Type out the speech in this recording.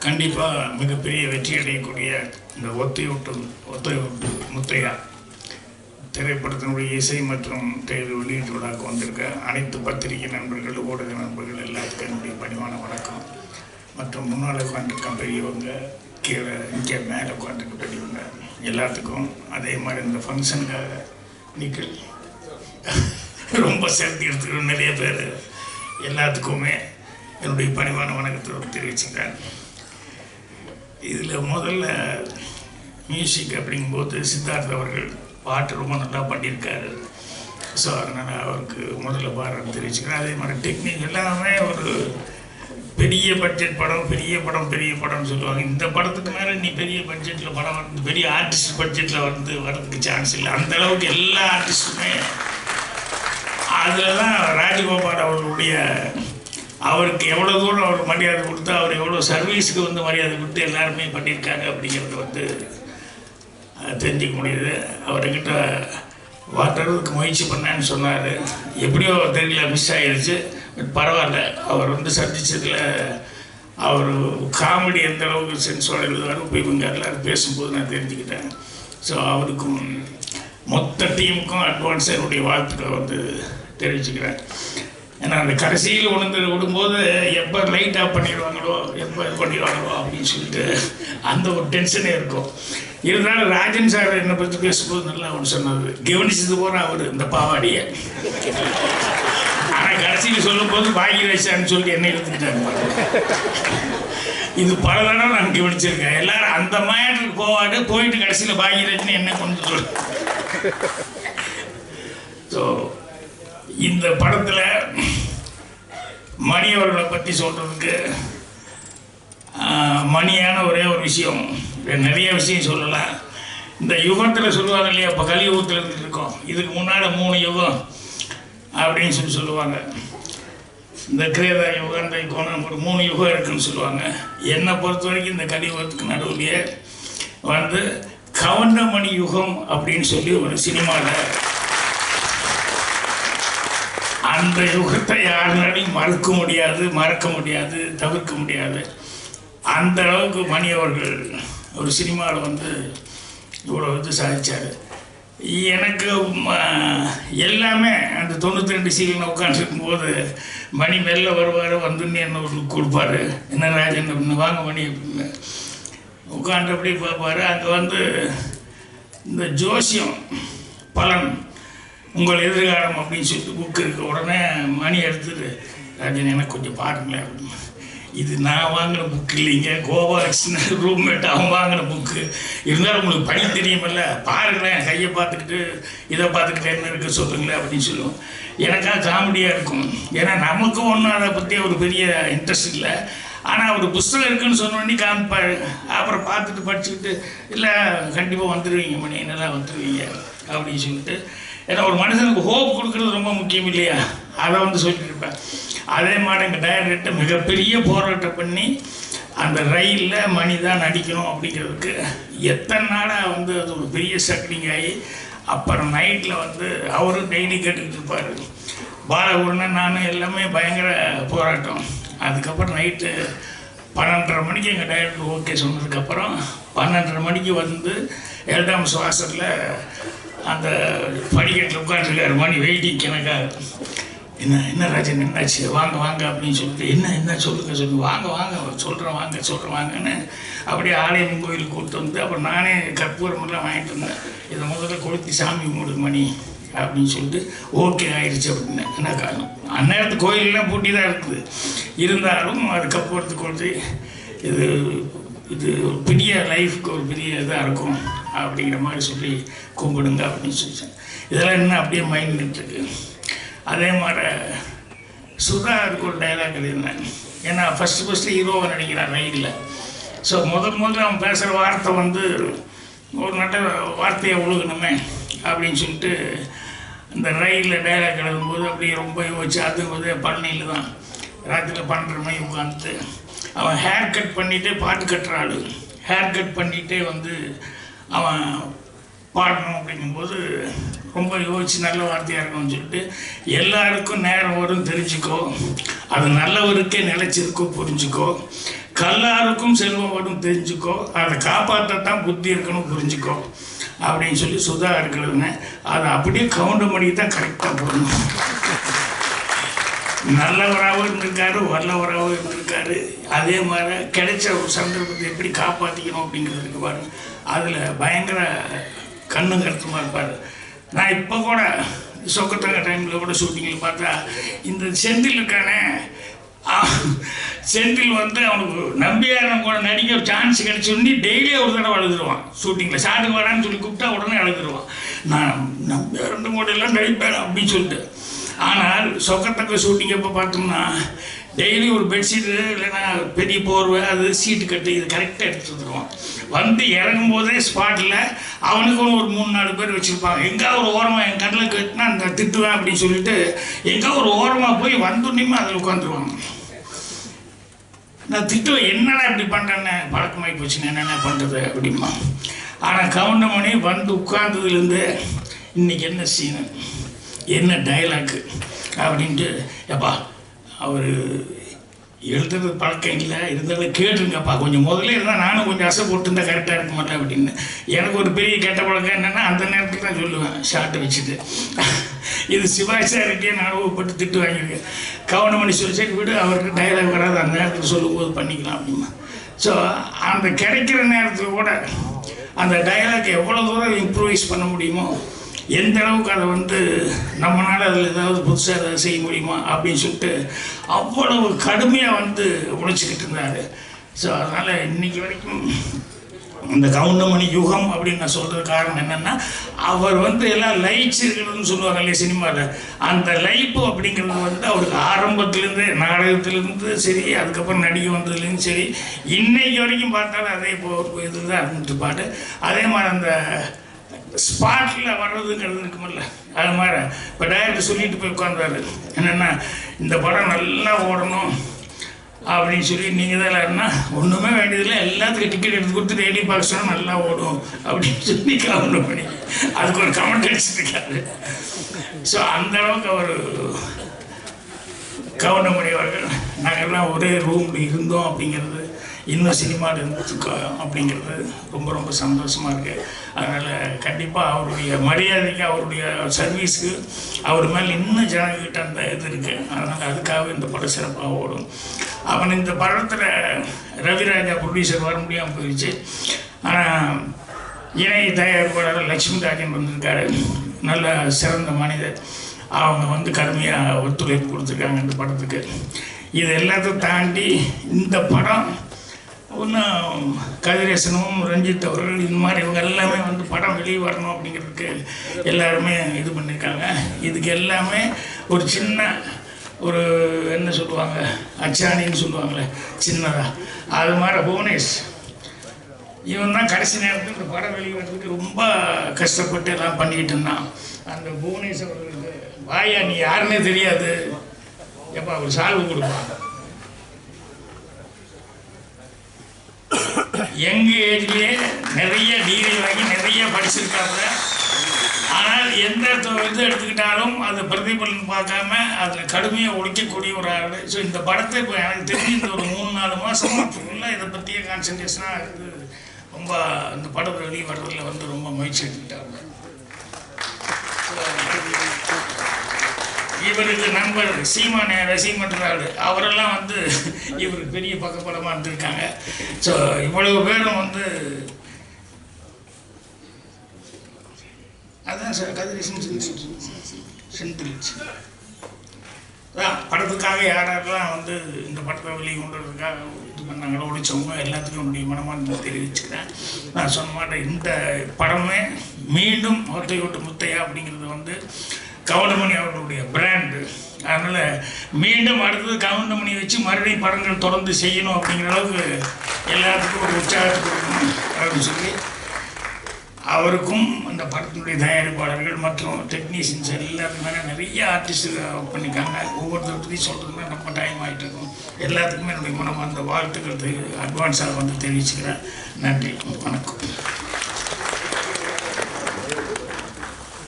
கண்டிப்பாக மிகப்பெரிய வெற்றி அடையக்கூடிய இந்த ஒத்தையூட்டு முத்தையா திரைப்படத்தினுடைய இசை மற்றும் தேர்வு வெளியீட்டு விழாவுக்கு வந்திருக்க அனைத்து பத்திரிகை நண்பர்கள், ஊடக நண்பர்கள் எல்லாத்துக்கும் என்னுடைய பணிவான வணக்கம். மற்றும் முன்னால் உட்காந்துருக்க பெரியவங்க, கீழே இங்கே மேலே உட்காந்துருக்க பெரியவங்க எல்லாத்துக்கும், அதே மாதிரி இந்த ஃபங்க்ஷனுக்காக நீங்கள் ரொம்ப சேர்த்து எடுத்துக்கிற நிறைய பேர் எல்லாத்துக்குமே என்னுடைய பணிவான வணக்கத்தை தெரிவிச்சுக்கிறேன். இதில் முதல்ல மியூசிக் அப்படிங்கும்போது சித்தார்த் அவர்கள் பாட்டு ரொம்ப நல்லா பண்ணியிருக்காரு. ஸோ அதனால் அவருக்கு முதல்ல பாராட்டு தெரிவிச்சுக்கிறேன். அதே மாதிரி டெக்னிக் எல்லாமே ஒரு பெரிய பட்ஜெட் படம், பெரிய படம்னு சொல்லுவாங்க. இந்த படத்துக்கு மேலே நீ பெரிய பட்ஜெட்டில் படம் வந்து பெரிய ஆர்டிஸ்ட் பட்ஜெட்டில் வந்து வர்றதுக்கு சான்ஸ் இல்லை. அந்தளவுக்கு எல்லா ஆர்டிஸ்ட்டுமே அதில் தான் ராஜகோபால் அவர்களுடைய அவருக்கு எவ்வளோ தூரம் அவர் மரியாதை கொடுத்து, அவர் எவ்வளோ சர்வீஸுக்கு வந்து மரியாதை கொடுத்து எல்லாருமே பண்ணியிருக்காங்க அப்படிங்கிறது வந்து தெரிஞ்சிக்க முடியுது. அவர்கிட்ட வாட்டுறதுக்கு முயற்சி பண்ணேன்னு சொன்னார். எப்படியோ தெரியல, மிஸ் ஆகிடுச்சு. பட் பரவாயில்ல, அவர் வந்து சந்தித்ததில் அவர் காமெடி எந்த அளவுக்கு சென்ஸோடு எழுதுவார் போய் இவங்க எல்லோரும் பேசும்போது நான் தெரிஞ்சுக்கிட்டேன். ஸோ அவருக்கும் மொத்த டீமுக்கும் அட்வான்ஸாக என்னுடைய வாழ்த்துக்களை வந்து தெரிவிச்சுக்கிறேன். ஏன்னா அந்த கடைசியில் உணர்ந்து விடும்போது எப்போ லைட் ஆஃப் பண்ணிடுவாங்களோ, எப்போ இது பண்ணிடுவாங்களோ அப்படின்னு சொல்லிட்டு அந்த ஒரு டென்ஷனே இருக்கும். இருந்தாலும் ராஜன் சார் என்னை பற்றி பேசும்போது நல்லா ஒன்று சொன்னார், கவனிச்சது போகிற அவர் இந்த பாவாடியை. ஆனால் கடைசியில் சொல்லும்போது பாகியராஜான்னு சொல்லி என்ன எடுத்துக்கிட்டாங்க. இது பல தடவை நான் கவனிச்சிருக்கேன். எல்லாரும் அந்த மேட்டருக்கு போயிட்டு கடைசியில் பாகியராஜன் என்ன கொண்டு சொல்ல. ஸோ இந்த படத்தில் மணி அவர்களை பற்றி சொல்கிறதுக்கு மணியான ஒரே ஒரு விஷயம், நிறைய விஷயம் சொல்லலாம். இந்த யுகத்தில் சொல்லுவாங்க இல்லையா, இப்போ கலியுகத்தில் இருந்துட்டு இருக்கோம், இதுக்கு முன்னால் 3 யுகம் அப்படின்னு சொல்லுவாங்க. இந்த கிரேதா யுகம், இந்த யுகம், ஒரு 3 யுகம் இருக்குதுன்னு சொல்லுவாங்க. என்னை பொறுத்த வரைக்கும் இந்த கலியுகத்துக்கு நடுவிலேயே வந்து கவுண்டமணி யுகம் அப்படின்னு சொல்லி ஒரு சினிமாவில், அந்த யுகத்தை யாருனாலையும் மறக்க முடியாது, தவிர்க்க முடியாது. அந்த அளவுக்கு மணி அவர்கள் ஒரு சினிமாவில் வந்து இவ்வளோ வந்து சாதித்தார். எனக்கு எல்லாமே அந்த 92 சீக்கிரம் உட்காந்துருக்கும்போது மணி மெல்ல வருவார், வந்துன்னு என்ன ஒரு கொடுப்பார், என்ன ராஜன் அப்படின்னு, வாங்க மணி அப்படின்னு உட்காந்து அப்படி பார்ப்பார். அங்கே வந்து இந்த ஜோசியம் பலன் உங்கள் எதிர்காலம் அப்படின்னு சொல்லிட்டு புக்கு இருக்க உடனே மணி எடுத்துட்டு, ராஜன் எனக்கு கொஞ்சம் பாருங்களேன் அப்படின்னு. இது நான் வாங்கின புக்கு இல்லைங்க, கோபாலகிருஷ்ணன் ரூம்மேட் அவன் வாங்கின புக்கு, இருந்தாலும் உங்களுக்கு படி தெரியுமில்ல, பாருங்களேன், கையை பார்த்துக்கிட்டு இதை பார்த்துக்கிட்டு என்ன இருக்குது சொல்லுங்களேன் அப்படின்னு சொல்லுவோம். எனக்காக காமெடியாக இருக்கும். ஏன்னா நமக்கும் ஒன்றும் அதை பற்றி ஒரு பெரிய இன்ட்ரெஸ்ட் இல்லை. ஆனால் ஒரு புஸ்தகம் இருக்குதுன்னு சொன்னோடனே காமிப்பார். அப்புறம் பார்த்துட்டு படிச்சுக்கிட்டு, இல்லை கண்டிப்பாக வந்துடுவீங்க மணி, நல்லா வந்துடுவீங்க அப்படின்னு சொல்லிட்டு. ஏன்னா ஒரு மனுஷனுக்கு ஹோப் கொடுக்குறது ரொம்ப முக்கியம் இல்லையா, அதை வந்து சொல்லிட்டு இருப்பேன். அதே மாதிரி எங்கள் டைரக்டர் மிகப்பெரிய போராட்டம் பண்ணி அந்த ரயிலில் மணி தான் நடிக்கணும் அப்படிங்கிறதுக்கு எத்தனை நாளாக வந்து அது ஒரு பெரிய சக்ரிங் ஆகி, அப்புறம் நைட்டில் வந்து அவரும் டெய்லி கேட்டுக்கிட்டு இருப்பார். பாலகுருன்னு நானும் எல்லாமே பயங்கர போராட்டம். அதுக்கப்புறம் நைட்டு 12:30 மணிக்கு எங்கள் டைரக்டர் ஓகே சொன்னதுக்கப்புறம் 12:30 மணிக்கு வந்து எல்டாம் சுவாசத்தில் அந்த படிக்கட்டில் உட்காந்துருக்காரு மணி, வெயிட்டிங் எனக்காக. என்ன ராஜன் என்னாச்சு, வாங்க அப்படின்னு சொல்லிட்டு, என்ன சொல்லுங்க வாங்க சொல்கிறேன் வாங்கன்னு அப்படியே ஆலயம் கோயிலுக்கு கூப்பிட்டு வந்து, அப்புறம் நானே கற்பூரமெல்லாம் வாங்கிட்டு வந்தேன். இதை முதல்ல கொளுத்தி சாமி மூடு மணி அப்படின்னு சொல்லிட்டு ஓகே ஆயிடுச்சு அப்படின்னு. எனக்கு அந்நேரத்து கோயிலெலாம் பூட்டி தான் இருக்குது, இருந்தாலும் அது கற்பூரத்துக்கு கொளுத்தி இது ஒரு பெரிய லைஃப்க்கு ஒரு பெரிய இதாக இருக்கும் அப்படிங்கிற மாதிரி சொல்லி கும்பிடுங்க அப்படின்னு சொல்லிட்டேன். இதெல்லாம் என்ன அப்படியே மைண்ட் நின்றுருக்கு. அதே மாதிரி சுதா இருக்கு ஒரு டைலாக் எழுதினேன். ஏன்னா ஃபஸ்ட்டு ஹீரோவை நடிக்கிறான் ரயிலில். ஸோ முதல்ல அவன் பேசுகிற வார்த்தை வந்து ஒரு நல்ல வார்த்தையை ஒழுகணுமே அப்படின்னு சொல்லிட்டு இந்த ரயிலில் டைலாக் எழுதும்போது அப்படியே ரொம்ப யோசிச்சு, அது வந்து பழனியில் தான் ராத்திரியில் 12:30 மணி உட்காந்துட்டு அவன் ஹேர் கட் பண்ணிகிட்டே பாட்டு கட்டுறாள். ஹேர் கட் பண்ணிகிட்டே வந்து அவன் பாடணும் அப்படிங்கும்போது ரொம்ப யோசிச்சு நல்ல வார்த்தையாக இருக்கணும்னு சொல்லிட்டு, எல்லாருக்கும் நேரம் வரும் தெரிஞ்சுக்கோ, அது நல்லவருக்கே நிலைச்சிருக்கோ புரிஞ்சுக்கோ, கல்லாருக்கும் செல்வம் வரும் தெரிஞ்சுக்கோ, அதை காப்பாற்றத்தான் புத்தி இருக்கணும் புரிஞ்சுக்கோ அப்படின்னு சொல்லி சுதா இருக்கிறதுங்க. அதை அப்படியே கவுண்டமணி தான் கரெக்டாக போடணும். நல்லவராகவும் இருந்திருக்காரு, வல்லவராகவும் இருந்திருக்காரு. அதே மாதிரி கிடைச்ச ஒரு சந்தர்ப்பத்தை எப்படி காப்பாற்றிக்கணும் அப்படிங்கிறதுக்கு பாருங்க, அதில் பயங்கர கண்ணும் கருத்துமாக இருப்பார். நான் இப்போ கூட சொக்கத்தங்க டைமில் கூட ஷூட்டிங்கில் பார்த்தா இந்த செந்தில் இருக்கானே, செந்தில் வந்து அவனுக்கு நம்பியாரன் கூட நடிக்க ஒரு சான்ஸ் கிடைச்சோன்னே டெய்லி ஒரு தடவை அழுதுருவான். ஷூட்டிங்கில் ஷாட்டுக்கு வரான்னு சொல்லி கூப்பிட்டா உடனே அழுதுருவான். நான் நம்பியாரன் கூட எல்லாம் நடிப்பேன் அப்படின்னு சொல்லிட்டு. ஆனால் சொக்கத்தக்க ஷூட்டிங் எப்போ பார்த்தோம்னா டெய்லி ஒரு பெட்ஷீட்டு இல்லைன்னா பெரிய போர்வை அது சீட்டு கட்டு இது கரெக்டாக எடுத்து வந்துடுவான். வந்து இறங்கும் போதே ஸ்பாட்டில் அவனுக்கு ஒரு 3-4 பேர் வச்சுருப்பாங்க. எங்கே ஒரு ஓரமாக என் கண்ணில் கட்டினா அந்த திட்டுவேன் அப்படின்னு சொல்லிட்டு எங்கே ஒரு ஓரமாக போய் வந்துடணுமே அதில் உட்காந்துருவாங்க. நான் திட்டுவேன், என்னடா இப்படி பண்ணுறேன்னு, பழக்கமாகி போச்சுன்னு என்னென்ன பண்ணுறது அப்படிமா. ஆனால் கவுண்டமணி வந்து உட்கார்ந்ததுலேருந்து இன்றைக்கி என்ன சீனு என்ன டைலாக்கு அப்படின்ட்டு எப்பா அவர் எழுதுறது பழக்கம் இல்லை, இருந்தாலும் கேட்டுருங்கப்பா கொஞ்சம் முதல்ல இருந்தால் நானும் கொஞ்சம் அசை போட்டுருந்தா கரெக்டாக இருக்க மாட்டேன் அப்படின்னு. எனக்கு ஒரு பெரிய கெட்ட பழக்கம் என்னென்னா அந்த நேரத்தில் தான் சொல்லுவேன் ஷார்ட்டை வச்சுட்டு. இது சிவாஜி சார்கிட்டே நான் அனுபவப்பட்டு திட்டு வாங்கியிருக்கேன். கவுண்டமணி சொல்லி சரி விடு, அவருக்கு டைலாக் வராது, அந்த நேரத்தில் சொல்லும்போது பண்ணிக்கலாம் அப்படிமா. ஸோ அந்த கிடைக்கிற நேரத்தில் கூட அந்த டைலாக் எவ்வளோ தூரம் இம்ப்ரூவைஸ் பண்ண முடியுமோ, எந்த அளவுக்கு அதை வந்து நம்மளால் அதில் ஏதாவது புதுசாக ஏதாவது செய்ய முடியுமா அப்படின்னு சொல்லிட்டு அவ்வளவு கடுமையாக வந்து உழைச்சிக்கிட்டு இருந்தார். ஸோ அதனால் இன்றைக்கி வரைக்கும் இந்த கவுண்டமணி யுகம் அப்படின்னு நான் சொல்கிற காரணம் என்னென்னா, அவர் வந்து எல்லாம் லைட்ஸ் இருக்கிறதுன்னு சொல்லுவாங்க இல்லையா சினிமாவில், அந்த லைப்பு அப்படிங்கிறது வந்து அவருக்கு ஆரம்பத்துலேருந்து நாடகத்துலேருந்து சரி, அதுக்கப்புறம் நடிகை வந்ததுலேருந்து சரி, இன்னைக்கு வரைக்கும் பார்த்தாலும் அதே இது தான் இருந்துட்டு பாட்டு. அதே மாதிரி அந்த ஸ்பாட்டில் வர்றதுங்கிறது இருக்குமில்ல, அது மாதிரி இப்போ டைரக்டர் சொல்லிட்டு போய் உட்காந்தாரு என்னென்னா இந்த படம் நல்லா ஓடணும் அப்படின்னு சொல்லி நீங்கள் தான் இல்லைன்னா ஒன்றுமே வேண்டியதில்லை, எல்லாத்துக்கும் டிக்கெட் எடுத்து கொடுத்து டெய்லி பார்க்க சொன்னால் நல்லா ஓடும் அப்படின்னு சொல்லி கவுண்ட் பண்ணி அதுக்கு ஒரு கமெண்ட் அடிச்சுருக்காரு. ஸோ அந்த அளவுக்கு அவர் கவுண்டமணி அவர்கள் நாங்கள்லாம் ஒரே ரூமில் இருந்தோம் அப்படிங்கிறது, இன்னும் சினிமாவில் இருந்துச்சுக்கோ அப்படிங்கிறது ரொம்ப ரொம்ப சந்தோஷமாக இருக்குது. அதனால் கண்டிப்பாக அவருடைய மரியாதைக்கு அவருடைய சர்வீஸுக்கு அவர் மேலே இன்னும் ஜனங்கிட்ட அந்த இது இருக்குது. அதனால் அதுக்காக இந்த படம் சிறப்பாக ஓடும். அவன் இந்த படத்தில் ரவிராஜா ப்ரொடியூசர் வர முடியாமல் போயிடுச்சு. ஆனால் இணை தயாரிப்பாளர் லட்சுமி ராஜன் வந்திருக்காரு, நல்ல சிறந்த மனிதர். அவங்க வந்து கடுமையாக ஒத்துழைப்பு கொடுத்துருக்காங்க இந்த படத்துக்கு. இது எல்லாத்தையும் தாண்டி இந்த படம் இன்னும் கதிரேசனும் ரஞ்சித் அவர்கள் இந்த மாதிரி இவங்க எல்லாமே வந்து படம் வெளியே வரணும் அப்படிங்கிறதுக்கு எல்லாருமே இது பண்ணியிருக்காங்க. இதுக்கு எல்லாமே ஒரு சின்ன ஒரு என்ன சொல்லுவாங்க அச்சாணின்னு சொல்லுவாங்களே சின்னதாக, அது மாதிரி புவனேஷ் இவன் தான் கடைசி நேரத்தில் இந்த படம் வெளியிடுறதுக்கு ரொம்ப கஷ்டப்பட்டு எல்லாம் பண்ணிக்கிட்டு இருந்தான். அந்த புவனேஷ் அவர்களுக்கு வாயா நீ யாருன்னே தெரியாது, எப்போ அவர் சால்வு கொடுப்பாங்க. யங் ஏஜ்லேயே நிறைய டிகிரி வாங்கி நிறைய படிச்சிருக்காங்க. ஆனால் எந்த இது எடுத்துக்கிட்டாலும் அதை பிரதிபலன் பார்க்காம அதில் கடுமையாக ஒழிக்கக்கூடிய ஒரு ஆள். ஸோ இந்த படத்தை இப்போ எனக்கு தெரிஞ்சு இந்த ஒரு 3-4 மாதமாக ஃபுல்லாக இதை பற்றிய கான்சன்ட்ரேஷனாக இருக்குது. ரொம்ப இந்த படம் வெளியே வர்றதில் வந்து ரொம்ப முயற்சி எடுத்துக்கிட்டாங்க. இவருக்கு நண்பர் சீமானே ரசிகமன்றாள் அவரெல்லாம் வந்து இவருக்கு பெரிய பக்கப்படமாக இருந்திருக்காங்க. ஸோ இவ்வளவு பேரும் வந்து அதான் சார் கதிரேசன் செந்தில் அதான் படத்துக்காக யாரெல்லாம் வந்து இந்த படத்தை வெளியே கொண்டுறதுக்காக இது பண்ணாங்களோ உழைச்சவங்க எல்லாத்துக்கும் என்னுடைய மனமார்ந்த தெரிவிச்சுக்கிறேன். நான் சொன்ன மாட்டேன், இந்த படமே மீண்டும் ஒத்தையோட்டு முத்தையா அப்படிங்கிறது வந்து கவுண்டமணி அவர்களுடைய பிராண்டு. அதனால் மீண்டும் அடுத்தது கவுண்டமணி வச்சு மறுபடியும் படங்கள் தொடர்ந்து செய்யணும் அப்படிங்கிற அளவுக்கு எல்லாத்துக்கும் ஒரு உற்சாகத்தை கொடுக்கணும் அப்படின்னு சொல்லி அவருக்கும் அந்த படத்தினுடைய தயாரிப்பாளர்கள் மற்றும் டெக்னீஷியன்ஸ் எல்லாருக்குமே நிறைய ஆர்டிஸ்ட்டு ஒர்க் பண்ணியிருக்காங்க. ஒவ்வொருத்தருத்தையும் சொல்கிறதுனா ரொம்ப டைம் ஆகிட்டு இருக்கும். எல்லாத்துக்குமே என்னுடைய மனமார்ந்த வாழ்த்துக்கள் அட்வான்ஸாக வந்து தெரிவிச்சுக்கிறேன். நன்றி, வணக்கம்.